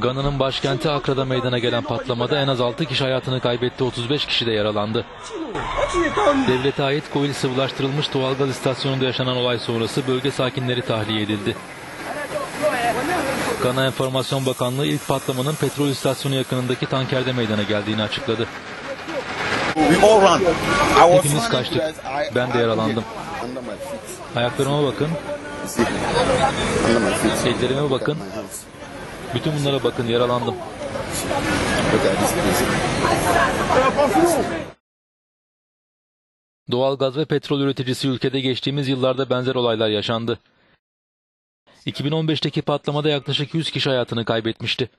Gana'nın başkenti Akra'da meydana gelen patlamada en az 6 kişi hayatını kaybetti, 35 kişi de yaralandı. Devlete ait Koil sıvılaştırılmış doğalgaz istasyonunda yaşanan olay sonrası bölge sakinleri tahliye edildi. Gana Enformasyon Bakanlığı ilk patlamanın petrol istasyonu yakınındaki tankerde meydana geldiğini açıkladı. Hepimiz kaçtık. Ben de yaralandım. Ayaklarıma bakın. Ellerime bakın. Bütün bunlara bakın, yaralandım. Doğalgaz ve petrol üreticisi ülkede geçtiğimiz yıllarda benzer olaylar yaşandı. 2015'teki patlamada yaklaşık 100 kişi hayatını kaybetmişti.